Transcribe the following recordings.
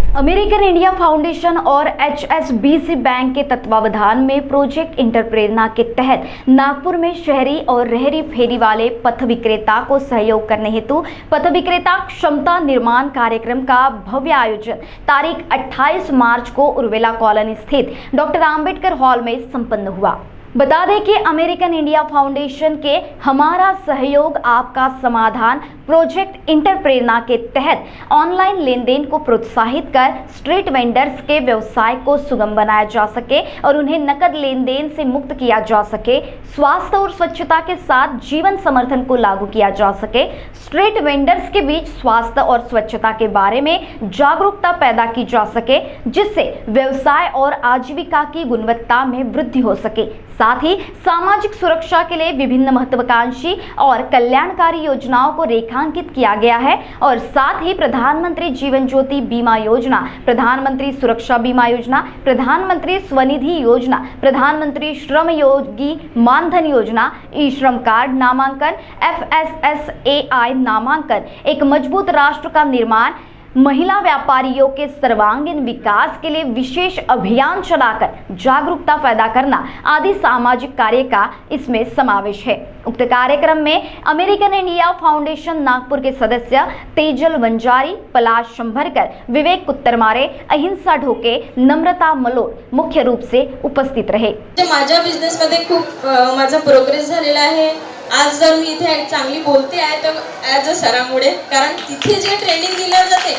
American India foundation और HSBC bank के तत्वावधान में प्रोजेक्ट इंटरप्रेरणा के तहत नागपुर में शहरी और रेहड़ी फेरी वाले पथ विक्रेता को सहयोग करने हेतु पथ विक्रेता क्षमता निर्माण कार्यक्रम का भव्य आयोजन तारीख 28 मार्च को उर्वेला कॉलोनी स्थित डॉक्टर आम्बेडकर हॉल में संपन्न हुआ। बता दें कि अमेरिकन इंडिया फाउंडेशन के हमारा सहयोग आपका समाधान प्रोजेक्ट इंटरप्रेरणा के तहत ऑनलाइन लेन देन को प्रोत्साहित कर स्ट्रीट वेंडर्स के व्यवसाय को सुगम बनाया जा सके और उन्हें नकद लेन देन से मुक्त किया जा सके, स्वास्थ्य और स्वच्छता के साथ जीवन समर्थन को लागू किया जा सके, स्ट्रीट वेंडर्स के बीच स्वास्थ्य और स्वच्छता के बारे में जागरूकता पैदा की जा सके, जिससे व्यवसाय और आजीविका की गुणवत्ता में वृद्धि हो सके। साथ ही सामाजिक सुरक्षा के लिए विभिन्न महत्वाकांक्षी और कल्याणकारी योजनाओं को रेखांकित किया गया है और साथ ही प्रधानमंत्री जीवन ज्योति बीमा योजना, प्रधानमंत्री सुरक्षा बीमा योजना, प्रधानमंत्री स्वनिधि योजना, प्रधानमंत्री श्रम योगी मानधन योजना, ई श्रम कार्ड नामांकन, FSSAI नामांकन, एक मजबूत राष्ट्र का निर्माण, महिला व्यापारियों के सर्वांगीण विकास के लिए विशेष अभियान चलाकर जागरूकता पैदा करना आदि सामाजिक कार्य का इसमें समावेश है। उक्त कार्यक्रम में अमेरिकन इंडिया फाउंडेशन नागपुर के सदस्य तेजल वंजारी, पलाश शंभरकर, विवेक कुत्तरमारे, अहिंसा ढोके, नम्रता मलोर मुख्य रूप से उपस्थित रहे। माझ्या बिझनेस मध्ये खूप माझा प्रोग्रेस झालेला आहे। आज जर मी इथे चांगली बोलते आहे तर ॲज अ सरामुळे, कारण तिथे जे ट्रेनिंग दिलं जाते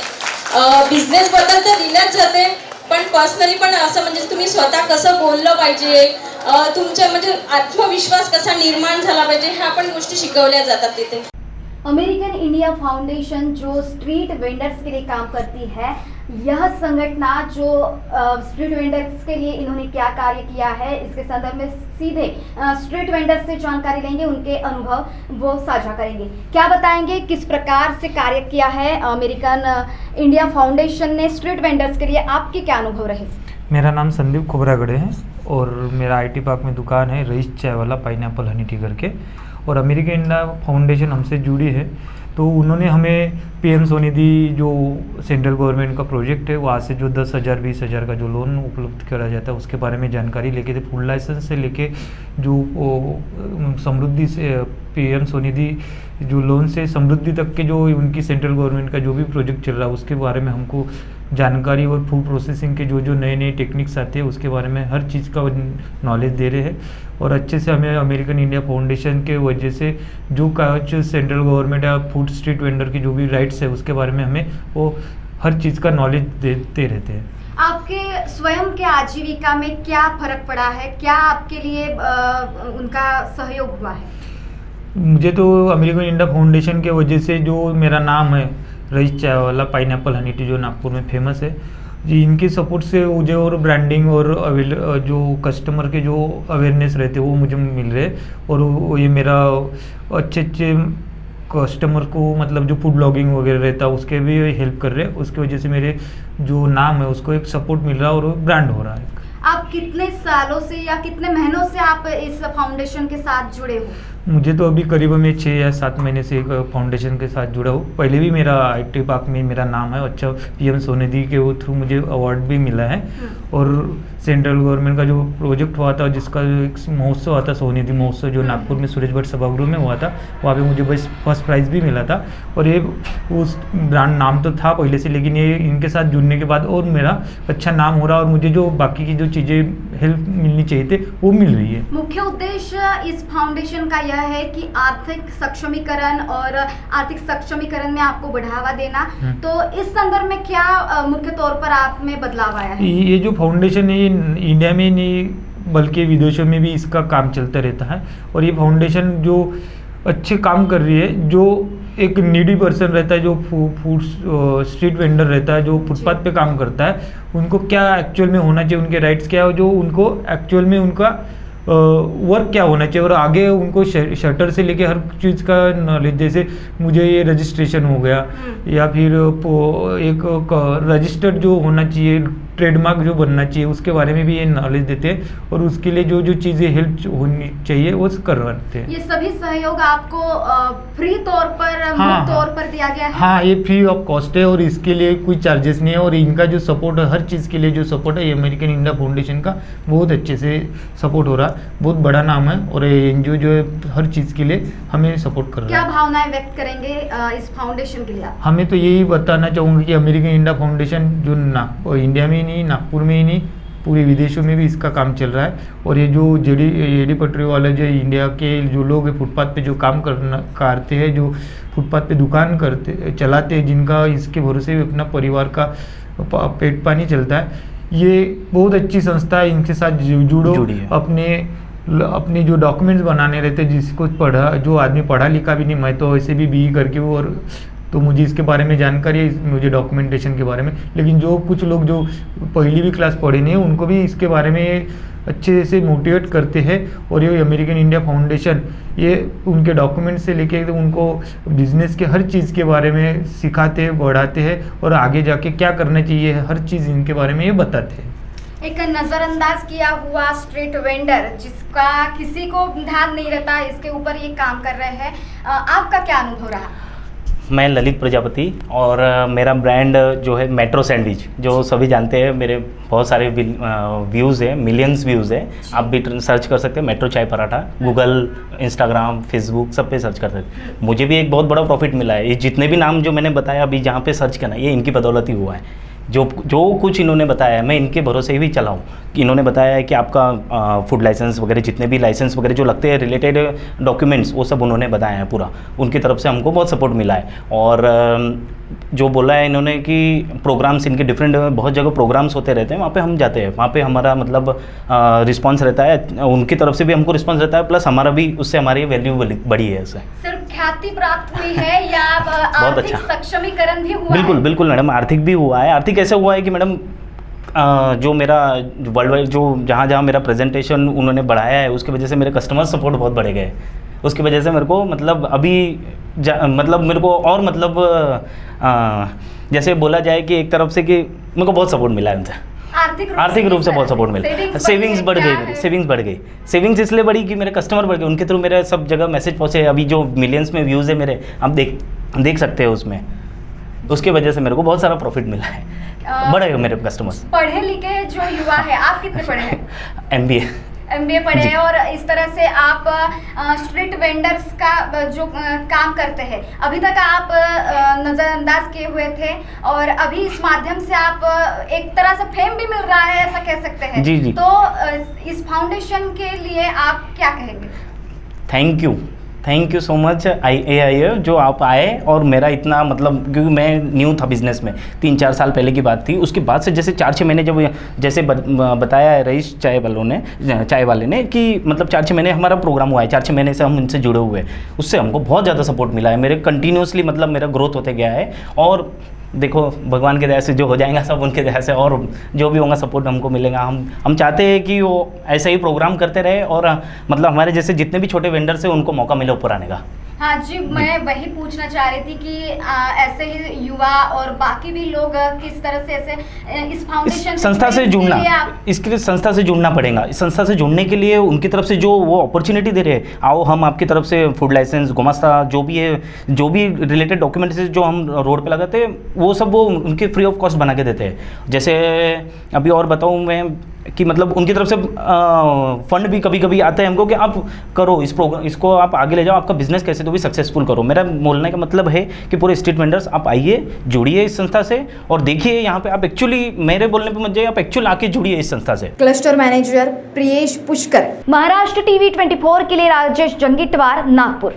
बिझनेस बद्दल तर दिलंच जाते, पण पर्सनली पण असं म्हणजे तुम्ही स्वतः कसं बोललं पाहिजे, तुमच्या म्हणजे आत्मविश्वास कसा निर्माण झाला पाहिजे, ह्या पण गोष्टी शिकवल्या जातात तिथे। अमेरिकन इंडिया फाउंडेशन जो स्ट्रीट वेंडर्स के लिए काम करती है, यह संगठन जो स्ट्रीट वेंडर्स के लिए इन्होंने क्या कार्य किया है, इसके संदर्भ में सीधे स्ट्रीट वेंडर्स से जानकारी लेंगे, उनके अनुभव वो साझा करेंगे। क्या बताएंगे किस प्रकार से कार्य किया है अमेरिकन इंडिया फाउंडेशन ने स्ट्रीट वेंडर्स के लिए, आपके क्या अनुभव रहे? मेरा नाम संदीप खोबरागड़े है और मेरा IT पार्क में दुकान है, रईस चाय वाला, पाइनएप्पल हनी टी करके। और अमेरिकन इंडिया फाउंडेशन हमसे जुड़ी है, तो उन्होंने हमें PM स्वनिधि जो सेंट्रल गवर्नमेंट का प्रोजेक्ट है, वहाँ से जो 10,000 20,000 का जो लोन उपलब्ध करा जाता है उसके बारे में जानकारी लेके थे। फुल लाइसेंस से लेके जो समृद्धि से PM स्वनिधि जो लोन से समृद्धि तक के जो उनकी सेंट्रल गवर्नमेंट का जो भी प्रोजेक्ट चल रहा है उसके बारे में हमको जानकारी, और फूड प्रोसेसिंग के जो नए नए टेक्निक्स आते हैं उसके बारे में हर चीज़ का नॉलेज दे रहे हैं। और अच्छे से हमें अमेरिकन इंडिया फाउंडेशन के वजह से जो सेंट्रल गवर्नमेंट या फूड स्ट्रीट वेंडर की जो भी राइट्स है उसके बारे में हमें वो हर चीज़ का नॉलेज देते रहते हैं। आपके स्वयं के आजीविका में क्या फर्क पड़ा है, क्या आपके लिए उनका सहयोग हुआ है? मुझे तो अमेरिकन इंडिया फाउंडेशन के वजह से जो मेरा नाम है रईस चाय वाला, पाइनएप्पल हनी टी जो नागपुर में फेमस है जी, इनके सपोर्ट से मुझे और ब्रांडिंग और जो कस्टमर के जो अवेयरनेस रहते हैं वो मुझे मिल रहे हैं। और ये मेरा अच्छे कस्टमर को मतलब जो फूड ब्लॉगिंग वगैरह रहता है उसके भी हेल्प कर रहे हैं, उसकी वजह से मेरे जो नाम है उसको एक सपोर्ट मिल रहा है और ब्रांड हो रहा है। आप कितने सालों से या कितने महीनों से आप इस फाउंडेशन के साथ जुड़े हो? मुझे तो अभी करीब में 6 या 7 महीने से फाउंडेशन के साथ जुड़ा हूँ। पहले भी मेरा IT पार्क में मेरा नाम है, अच्छा PM स्वनिधि के वो थ्रू मुझे अवार्ड भी मिला है। और सेंट्रल गवर्नमेंट का जो प्रोजेक्ट हुआ था जिसका एक महोत्सव आता, स्वनिधि महोत्सव जो नागपुर में सुरेश भट्ट सभागृह में हुआ था, वहाँ पे मुझे बस फर्स्ट प्राइज़ भी मिला था। और ये उस ब्रांड नाम तो था पहले से, लेकिन ये इनके साथ जुड़ने के बाद और मेरा अच्छा नाम हो रहा और मुझे जो बाकी की जो चीज़ें हेल्प मिलनी चाहिए थे वो मिल रही है। मुख्य उद्देश्य इस फाउंडेशन का यह है कि आर्थिक सक्षमीकरण और आर्थिक सक्षमीकरण में आपको बढ़ावा देना, तो इस संदर्भ में क्या मुख्य तौर पर आप में बदलाव आया है? ये जो फाउंडेशन है ये इंडिया में नहीं बल्कि विदेशों में भी इसका काम चलता रहता है। और ये फाउंडेशन जो अच्छे काम कर रही है, जो एक नीडी पर्सन रहता है, जो फूड स्ट्रीट वेंडर रहता है, जो फुटपाथ पे काम करता है, उनको क्या एक्चुअल में होना चाहिए, उनके राइट्स क्या है, जो उनको एक्चुअल में उनका वर्क क्या होना चाहिए, और आगे उनको शटर से लेके हर चीज़ का नॉलेज, जैसे मुझे ये रजिस्ट्रेशन हो गया या फिर एक रजिस्टर्ड जो होना चाहिए ट्रेडमार्क जो बनना चाहिए उसके बारे में भी ये नॉलेज देते हैं, और उसके लिए जो जो चीज़ें हेल्प होनी चाहिए वो करवाते हैं। ये सभी सहयोग आपको फ्री तौर पर, मुफ्त तौर पर दिया गया है? हाँ, ये फ्री ऑफ कॉस्ट है और इसके लिए कोई चार्जेस नहीं है, और इनका जो सपोर्ट है, हर चीज़ के लिए जो सपोर्ट है, ये अमेरिकन इंडिया फाउंडेशन का बहुत अच्छे से सपोर्ट हो रहा है। बहुत बड़ा नाम है और ये NGO जो है हर चीज़ के लिए हमें सपोर्ट कर रहा है। क्या भावनाएं व्यक्त करेंगे इस फाउंडेशन के लिए आप? हमें तो यही बताना चाहूँगी कि अमेरिकन इंडिया फाउंडेशन जो इंडिया में ही नहीं, नागपुर में ही नहीं, पूरे विदेशों में भी इसका काम चल रहा है। और ये जो एडी पटरी वाले जो इंडिया के जो लोग हैं फुटपाथ पे जो काम करते हैं, जो फुटपाथ पे दुकान चलाते हैं, जिनका इसके भरोसे भी अपना परिवार का पेट पानी चलता है, ये बहुत अच्छी संस्था है। इनके साथ जुड़ो, अपने जो डॉक्यूमेंट्स बनाने रहते हैं, जिसको जो आदमी पढ़ा लिखा भी नहीं, मैं तो वैसे भी BE करके वो, और तो मुझे इसके बारे में जानकारी है, मुझे डॉक्यूमेंटेशन के बारे में, लेकिन जो कुछ लोग जो पहली भी क्लास पढ़े नहीं है उनको भी इसके बारे में अच्छे से मोटिवेट करते हैं। और ये अमेरिकन इंडिया फाउंडेशन ये उनके डॉक्यूमेंट से लेके उनको बिजनेस के हर चीज़ के बारे में सिखाते हैं, बढ़ाते हैं, और आगे जाके क्या करना चाहिए हर चीज़ इनके बारे में ये बताते हैं। एक नज़रअंदाज किया हुआ स्ट्रीट वेंडर जिसका किसी को ध्यान नहीं रहता, इसके ऊपर ये काम कर रहे हैं, आपका क्या अनुभव रहा? मैं ललित प्रजापति, और मेरा ब्रांड जो है मेट्रो सैंडविच, जो सभी जानते हैं, मेरे बहुत सारे व्यूज़ हैं, मिलियंस व्यूज़ हैं। आप भी सर्च कर सकते हैं मेट्रो चाय पराठा, गूगल, इंस्टाग्राम, फेसबुक, सब पे सर्च कर सकते हैं। मुझे भी एक बहुत बड़ा प्रॉफिट मिला है। ये जितने भी नाम जो मैंने बताया अभी जहाँ पे सर्च करना, ये इनकी बदौलत ही हुआ है। जो कुछ इन्होंने बताया है मैं इनके भरोसे ही भी चला हूँ। इन्होंने बताया है कि आपका फूड लाइसेंस वगैरह, जितने भी लाइसेंस वगैरह जो लगते हैं, रिलेटेड डॉक्यूमेंट्स, वो सब उन्होंने बताया है पूरा। उनकी तरफ से हमको बहुत सपोर्ट मिला है। और जो बोला है इन्होंने कि प्रोग्राम्स इनके डिफरेंट, बहुत जगह प्रोग्राम्स होते रहते हैं, वहाँ पे हम जाते हैं, वहाँ पे हमारा मतलब रिस्पांस रहता है, उनकी तरफ से भी हमको रिस्पांस रहता है, प्लस हमारा भी उससे हमारी वैल्यू बढ़ी है। इससे सिर्फ ख्याति प्राप्त हुई है या आर्थिक सक्षमीकरण भी हुआ? बिल्कुल बिल्कुल मैडम, आर्थिक भी हुआ है। आर्थिक ऐसे हुआ है कि मैडम जो मेरा वर्ल्ड वाइड जो जहाँ मेरा प्रेजेंटेशन उन्होंने बढ़ाया है, उसकी वजह से मेरे कस्टमर सपोर्ट बहुत बढ़ गए। उसकी वजह से मेरे को मतलब अभी मतलब मेरे को और मतलब जैसे बोला जाए कि एक तरफ से कि मेरे को बहुत सपोर्ट मिला है उनसे, आर्थिक रूप से बहुत सपोर्ट मिला। सेविंग्स बढ़ गई मेरी, सेविंग्स बढ़ गई। सेविंग्स इसलिए बढ़ी कि मेरे कस्टमर बढ़ गए, उनके थ्रू मेरे सब जगह मैसेज पहुँचे। अभी जो मिलियंस में व्यूज़ है मेरे, आप देख सकते हैं उसमें, उसके वजह से मेरे को बहुत सारा प्रॉफिट मिला है, बढ़े मेरे कस्टमर्स। पढ़े लिखे जो युवा है, आप कितने पढ़े हैं? MBA पढ़े हैं, और इस तरह से आप स्ट्रीट वेंडर्स का जो काम करते हैं, अभी तक आप नज़रअंदाज किए हुए थे, और अभी इस माध्यम से आप एक तरह से फेम भी मिल रहा है, ऐसा कह सकते हैं। जी। तो इस फाउंडेशन के लिए आप क्या कहेंगे? Thank you so much AIA जो आप आए, और मेरा इतना मतलब, क्योंकि मैं न्यू था बिज़नेस में, 3-4 साल पहले की बात थी। उसके बाद से जैसे 4-6 महीने जब जैसे बताया है रईस चाय वाले ने कि मतलब 4-6 महीने हमारा प्रोग्राम हुआ है, 4-6 महीने से हम उनसे जुड़े हुए हैं, उससे हमको बहुत ज़्यादा सपोर्ट मिला है। मेरे कंटिन्यूसली मतलब मेरा ग्रोथ होते गया है, और देखो भगवान के दया से जो हो जाएगा सब उनके दया से, और जो भी होगा सपोर्ट हमको मिलेगा। हम चाहते हैं कि वो ऐसे ही प्रोग्राम करते रहे, और मतलब हमारे जैसे जितने भी छोटे वेंडर्स हैं उनको मौका मिले ऊपर आने का। हाँ जी, मैं वही पूछना चाह रही थी कि ऐसे ही युवा और बाकी भी लोग किस तरह से ऐसे इस फाउंडेशन संस्था से जुड़ना, इसके लिए संस्था से जुड़ना पड़ेगा। इस संस्था से जुड़ने के लिए उनकी तरफ से जो वो अपॉर्चुनिटी दे रहे हैं, आओ हम आपकी तरफ से फूड लाइसेंस, गुमास्ता, जो भी है, जो भी रिलेटेड डॉक्यूमेंट्स जो हम रोड पे लगाते हैं, वो सब वो उनके फ्री ऑफ कॉस्ट बना के देते हैं। जैसे अभी और बताऊँ मैं कि मतलब उनकी तरफ से फंड भी कभी कभी आता है हमको कि आप करो इस प्रोग्राम, इसको आप आगे ले जाओ, आपका बिजनेस कैसे तो भी सक्सेसफुल करो। मेरा बोलने का मतलब है कि पूरे स्ट्रीट वेंडर्स आप आइए, जुड़िए इस संस्था से, और देखिए यहाँ पे आप एक्चुअली, मेरे बोलने पे मत जाइए, आप एक्चुअली आके जुड़िए इस संस्था से। Cluster manager Priyesh Pushkar. Maharashtra TV 24 के लिए राजेश जंगीटवार, नागपुर।